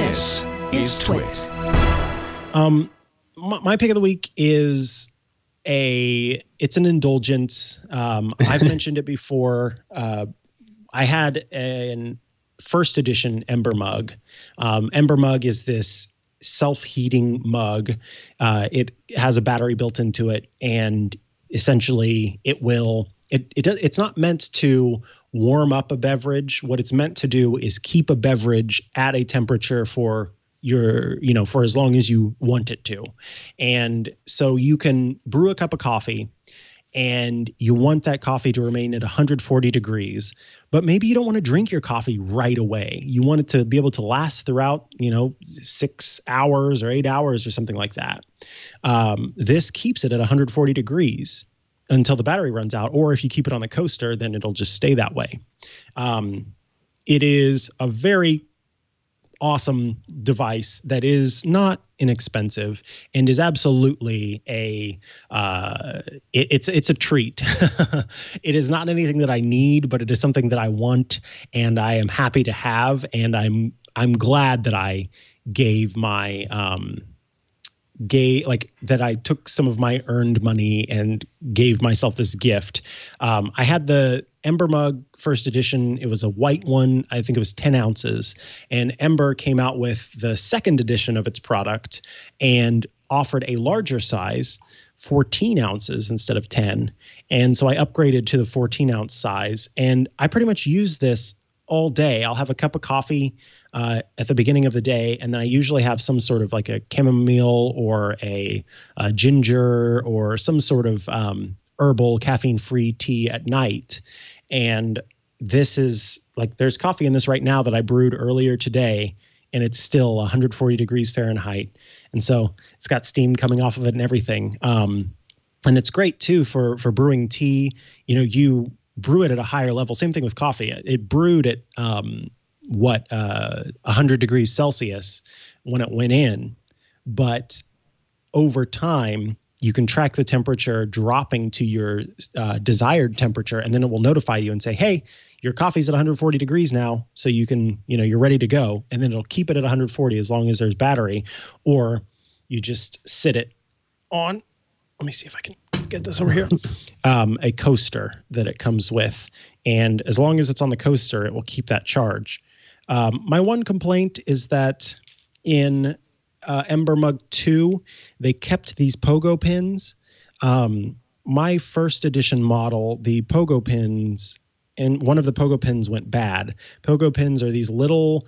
This is TWiT. My pick of the week is it's an indulgence. I've mentioned it before. I had a first edition Ember Mug. Ember Mug is this self-heating mug. It has a battery built into it, and essentially it's not meant to warm up a beverage. What it's meant to do is keep a beverage at a temperature for for as long as you want it to. And so you can brew a cup of coffee and you want that coffee to remain at 140 degrees, but maybe you don't want to drink your coffee right away. You want it to be able to last throughout, 6 hours or 8 hours or something like that. This keeps it at 140 degrees until the battery runs out, or if you keep it on the coaster, then it'll just stay that way. It is a very awesome device that is not inexpensive and is absolutely it's a treat. It is not anything that I need, but it is something that I want and I am happy to have, and I'm glad that I gave my that I took some of my earned money and gave myself this gift. I had the Ember Mug first edition. It was a white one. I think it was 10 ounces. And Ember came out with the second edition of its product and offered a larger size, 14 ounces instead of 10. And so I upgraded to the 14 ounce size. And I pretty much use this all day. I'll have a cup of coffee at the beginning of the day, and then I usually have some sort of like a chamomile or a ginger or some sort of herbal caffeine-free tea at night. And this is there's coffee in this right now that I brewed earlier today, and it's still 140 degrees Fahrenheit. And so it's got steam coming off of it and everything. And it's great too for brewing tea. You brew it at a higher level. Same thing with coffee. It brewed at 100 degrees Celsius when it went in, but over time you can track the temperature dropping to your desired temperature, and then it will notify you and say, hey, your coffee's at 140 degrees now, so you can, you're ready to go. And then it'll keep it at 140 as long as there's battery, or you just sit it on, let me see if I can get this over here, a coaster that it comes with. And as long as it's on the coaster, it will keep that charge. My one complaint is that in Ember Mug2, they kept these pogo pins. My first edition model, the pogo pins, and one of the pogo pins went bad. Pogo pins are these little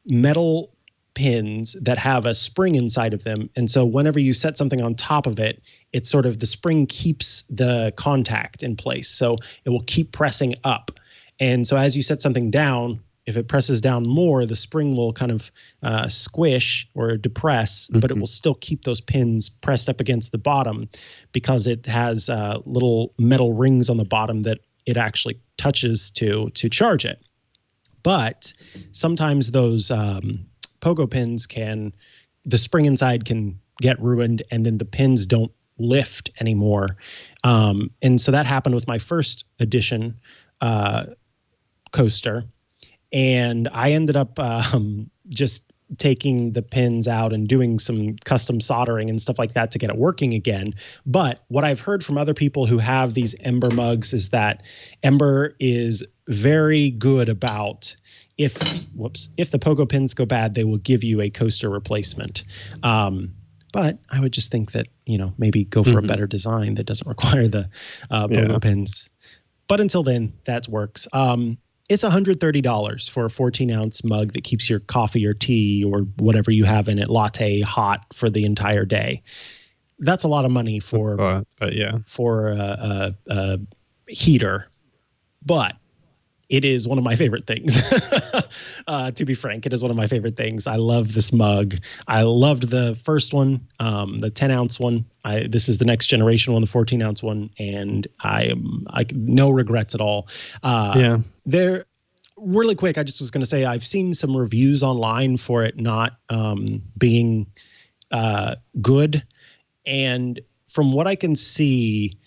metal pins that have a spring inside of them. And so whenever you set something on top of it, it's sort of the spring keeps the contact in place. So it will keep pressing up. And so as you set something down, if it presses down more, the spring will kind of squish or depress, but it will still keep those pins pressed up against the bottom because it has little metal rings on the bottom that it actually touches to charge it. But sometimes those pogo pins the spring inside can get ruined, and then the pins don't lift anymore. And so that happened with my first edition coaster. And I ended up just taking the pins out and doing some custom soldering and stuff like that to get it working again. But what I've heard from other people who have these Ember mugs is that Ember is very good about if the pogo pins go bad, they will give you a coaster replacement. But I would just think that, maybe go for a better design that doesn't require the pogo pins. But until then, that works. It's $130 for a 14-ounce mug that keeps your coffee or tea or whatever you have in it latte hot for the entire day. That's a lot of money for a heater, but it is one of my favorite things. To be frank, it is one of my favorite things. I love this mug. I loved the first one, the 10-ounce one. This is the next generation one, the 14-ounce one, and I no regrets at all. There, really quick, I just was going to say I've seen some reviews online for it not being good, and from what I can see,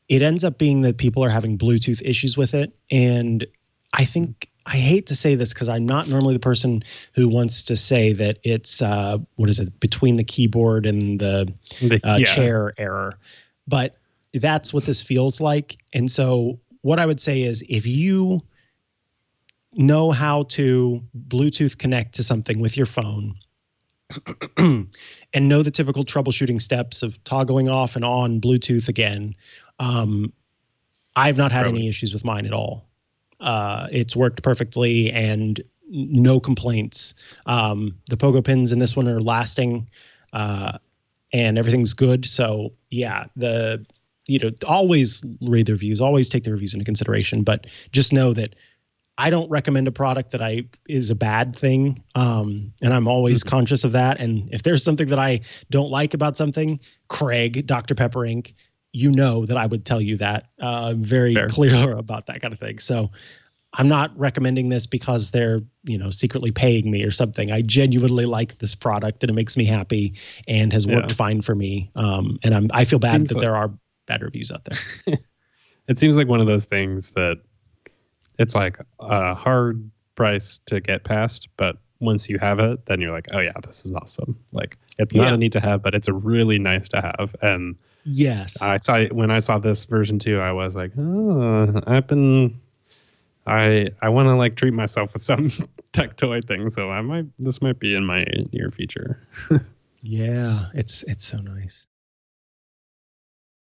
it ends up being that people are having Bluetooth issues with it, and I think I hate to say this because I'm not normally the person who wants to say that it's what is it, between the keyboard and the chair error, but that's what this feels like. And so what I would say is, if you know how to Bluetooth connect to something with your phone and know the typical troubleshooting steps of toggling off and on Bluetooth again, I've not had any issues with mine at all. It's worked perfectly and no complaints. The pogo pins in this one are lasting, and everything's good. So yeah, always read the reviews, always take the reviews into consideration, but just know that I don't recommend a product that is a bad thing. And I'm always conscious of that. And if there's something that I don't like about something, Craig, Dr. Pepper Inc., you know that I would tell you that. I'm very clear about that kind of thing. So I'm not recommending this because they're, secretly paying me or something. I genuinely like this product and it makes me happy and has worked fine for me. And I feel bad that there are bad reviews out there. It seems like one of those things that it's like a hard price to get past, but once you have it, then you're like, oh yeah, this is awesome. Like, it's not a need to have, but it's a really nice to have. And yes, when I saw this version 2, I was like, oh, I want to like treat myself with some tech toy thing. So this might be in my near future. Yeah, it's so nice.